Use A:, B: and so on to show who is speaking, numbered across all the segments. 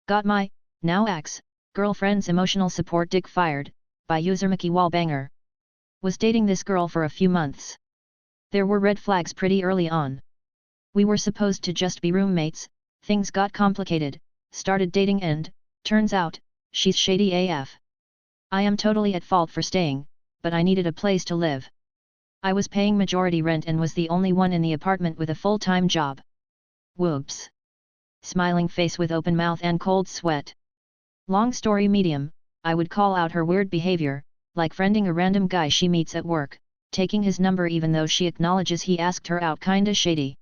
A: Got my, now ex, girlfriend's emotional support dick fired, by user Mickey Wallbanger. Was dating this girl for a few months. There were red flags pretty early on. We were supposed to just be roommates, things got complicated, started dating and, turns out, she's shady AF. I am totally at fault for staying, but I needed a place to live. I was paying majority rent and was the only one in the apartment with a full-time job. Whoops. Smiling face with open mouth and cold sweat. Long story medium, I would call out her weird behavior, like friending a random guy she meets at work, taking his number even though she acknowledges he asked her out kinda shady.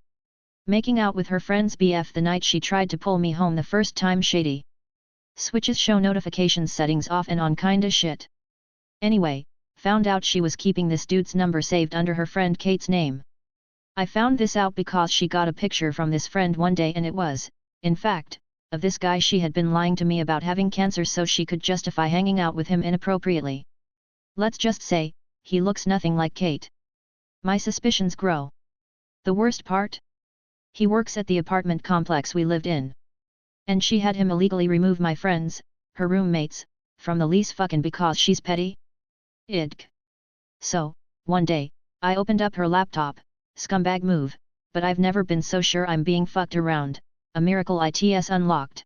A: Making out with her friend's BF the night she tried to pull me home the first time shady. Switches show notifications settings off and on kinda shit. Anyway, found out she was keeping this dude's number saved under her friend Kate's name. I found this out because she got a picture from this friend one day and it was, in fact, of this guy she had been lying to me about having cancer so she could justify hanging out with him inappropriately. Let's just say, he looks nothing like Kate. My suspicions grow. The worst part? He works at the apartment complex we lived in. And she had him illegally remove my friends, her roommates, from the lease fucking because she's petty? Idk. So, one day, I opened up her laptop, scumbag move, but I've never been so sure I'm being fucked around, a miracle it's unlocked.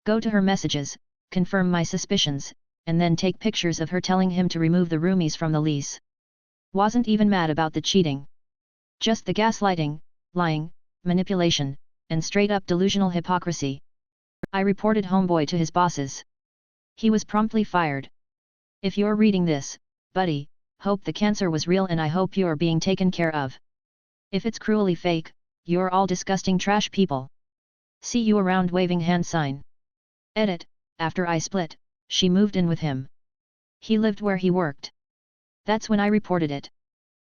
A: Go to her messages, confirm my suspicions, and then take pictures of her telling him to remove the roomies from the lease. Wasn't even mad about the cheating. Just the gaslighting, lying, manipulation, and straight-up delusional hypocrisy. I reported homeboy to his bosses. He was promptly fired. If you're reading this, buddy, hope the cancer was real and I hope you're being taken care of. If it's cruelly fake, you're all disgusting trash people. See you around waving hand sign. Edit, after I split, she moved in with him. He lived where he worked. That's when I reported it.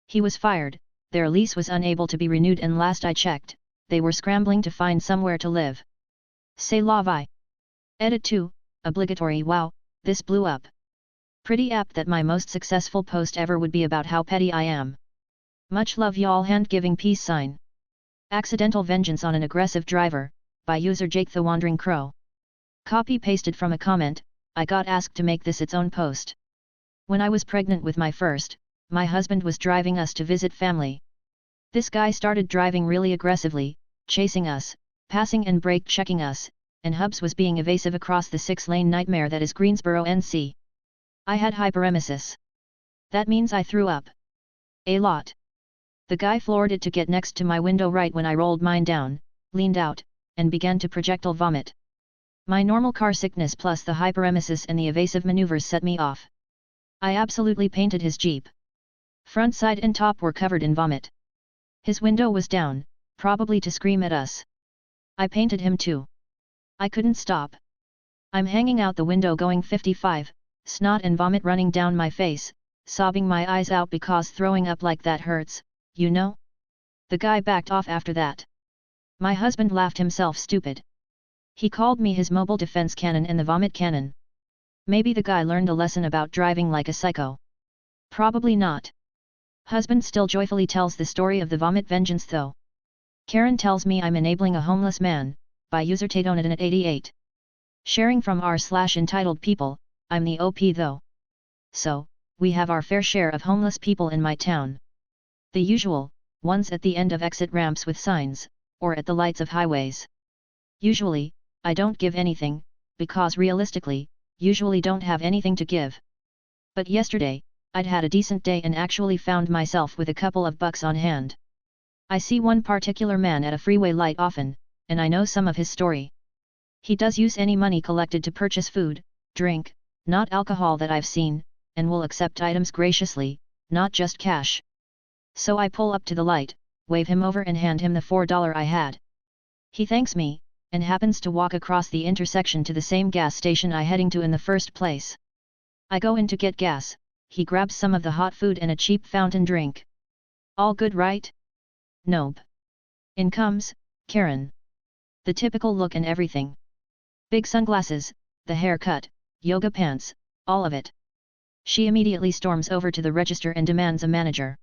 A: He was fired, their lease was unable to be renewed and last I checked, they were scrambling to find somewhere to live. C'est la vie. Edit 2, obligatory. Wow, this blew up. Pretty apt that my most successful post ever would be about how petty I am. Much love y'all. Hand giving peace sign. Accidental vengeance on an aggressive driver, by user Jake the Wandering Crow. Copy pasted from a comment. I got asked to make this its own post. When I was pregnant with my first, my husband was driving us to visit family. This guy started driving really aggressively, chasing us, passing and brake checking us, and Hubs was being evasive across the 6-lane nightmare that is Greensboro, NC. I had hyperemesis. That means I threw up. A lot. The guy floored it to get next to my window right when I rolled mine down, leaned out, and began to projectile vomit. My normal car sickness plus the hyperemesis and the evasive maneuvers set me off. I absolutely painted his Jeep. Front side and top were covered in vomit. His window was down, probably to scream at us. I painted him too. I couldn't stop. I'm hanging out the window going 55, snot and vomit running down my face, sobbing my eyes out because throwing up like that hurts, you know? The guy backed off after that. My husband laughed himself stupid. He called me his mobile defense cannon and the vomit cannon. Maybe the guy learned a lesson about driving like a psycho. Probably not. Husband still joyfully tells the story of the vomit vengeance though. Karen tells me I'm enabling a homeless man, by user Tadonadan at 88. Sharing from r/entitled people, I'm the OP though. So, we have our fair share of homeless people in my town. The usual, ones at the end of exit ramps with signs, or at the lights of highways. Usually, I don't give anything, because realistically, usually don't have anything to give. But yesterday, I'd had a decent day and actually found myself with a couple of bucks on hand. I see one particular man at a freeway light often, and I know some of his story. He does use any money collected to purchase food, drink, not alcohol that I've seen, and will accept items graciously, not just cash. So I pull up to the light, wave him over and hand him the $4 I had. He thanks me, and happens to walk across the intersection to the same gas station I heading to in the first place. I go in to get gas, he grabs some of the hot food and a cheap fountain drink. All good, right? Nope. In comes Karen. The typical look and everything. Big sunglasses, the haircut, yoga pants, all of it. She immediately storms over to the register and demands a manager.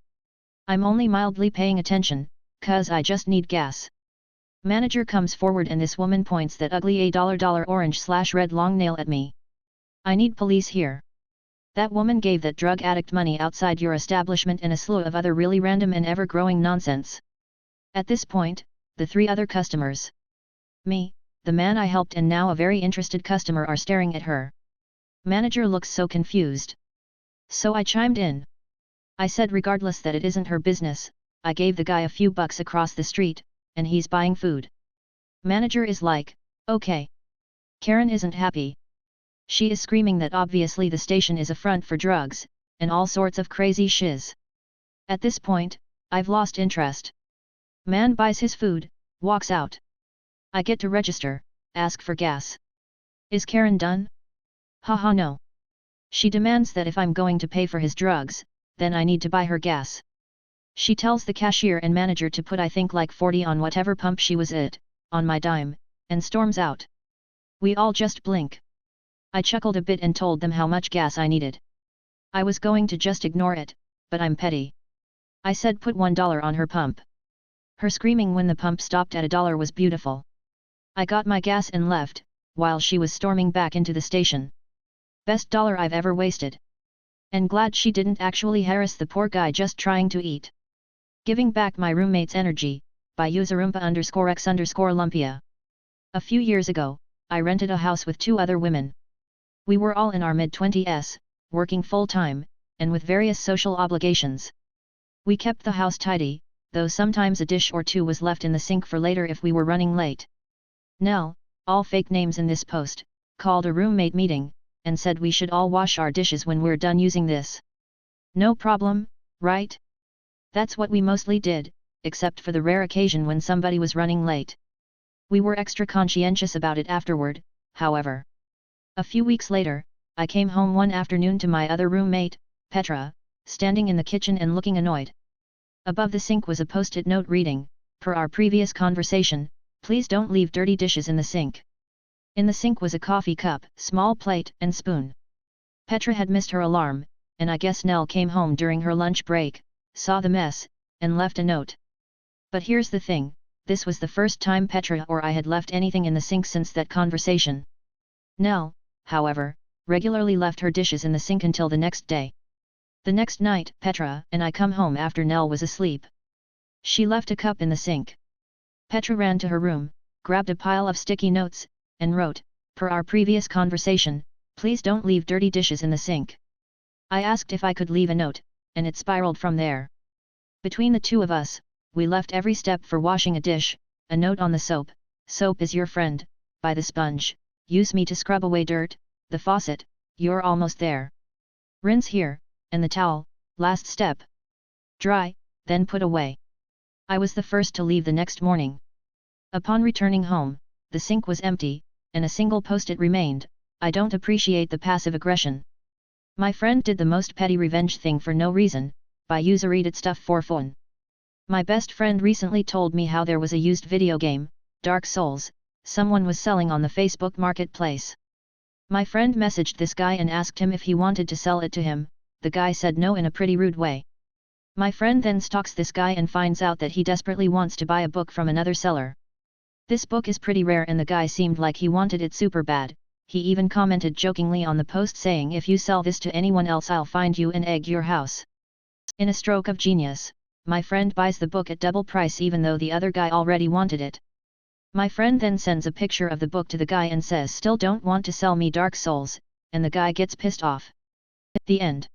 A: I'm only mildly paying attention, cuz I just need gas. Manager comes forward and this woman points that ugly $a orange/red long nail at me. I need police here. That woman gave that drug addict money outside your establishment and a slew of other really random and ever-growing nonsense. At this point, the three other customers, me, the man I helped and now a very interested customer are staring at her. Manager looks so confused. So I chimed in. I said regardless that it isn't her business, I gave the guy a few bucks across the street, and he's buying food. Manager is like, okay. Karen isn't happy. She is screaming that obviously the station is a front for drugs, and all sorts of crazy shiz. At this point, I've lost interest. Man buys his food, walks out. I get to register, ask for gas. Is Karen done? Haha no. She demands that if I'm going to pay for his drugs, then I need to buy her gas. She tells the cashier and manager to put I think like 40 on whatever pump she was at, on my dime, and storms out. We all just blink. I chuckled a bit and told them how much gas I needed. I was going to just ignore it, but I'm petty. I said put $1 on her pump. Her screaming when the pump stopped at $1 was beautiful. I got my gas and left, while she was storming back into the station. Best dollar I've ever wasted. And glad she didn't actually harass the poor guy just trying to eat. Giving back my roommate's energy, by userumpa_x_lumpia. A few years ago, I rented a house with two other women. We were all in our mid-20s, working full-time, and with various social obligations. We kept the house tidy, though sometimes a dish or two was left in the sink for later if we were running late. Nell, all fake names in this post, called a roommate meeting, and said we should all wash our dishes when we're done using this. No problem, right? That's what we mostly did, except for the rare occasion when somebody was running late. We were extra conscientious about it afterward, however. A few weeks later, I came home one afternoon to my other roommate, Petra, standing in the kitchen and looking annoyed. Above the sink was a post-it note reading, per our previous conversation, please don't leave dirty dishes in the sink. In the sink was a coffee cup, small plate, and spoon. Petra had missed her alarm, and I guess Nell came home during her lunch break, saw the mess, and left a note. But here's the thing, this was the first time Petra or I had left anything in the sink since that conversation. Nell, however, regularly left her dishes in the sink until the next day. The next night, Petra and I come home after Nell was asleep. She left a cup in the sink. Petra ran to her room, grabbed a pile of sticky notes, and wrote, per our previous conversation, please don't leave dirty dishes in the sink. I asked if I could leave a note, and it spiraled from there. Between the two of us, we left every step for washing a dish, a note on the soap, soap is your friend, by the sponge, use me to scrub away dirt, the faucet, you're almost there. Rinse here, and the towel, last step. Dry, then put away. I was the first to leave the next morning. Upon returning home, the sink was empty, and a single post-it remained, I don't appreciate the passive aggression. My friend did the most petty revenge thing for no reason, by user eat it stuff for fun. My best friend recently told me how there was a used video game, Dark Souls, someone was selling on the Facebook marketplace. My friend messaged this guy and asked him if he wanted to sell it to him, the guy said no in a pretty rude way. My friend then stalks this guy and finds out that he desperately wants to buy a book from another seller. This book is pretty rare and the guy seemed like he wanted it super bad, he even commented jokingly on the post saying if you sell this to anyone else I'll find you and egg your house. In a stroke of genius, my friend buys the book at double price even though the other guy already wanted it. My friend then sends a picture of the book to the guy and says still don't want to sell me Dark Souls, and the guy gets pissed off. At the end.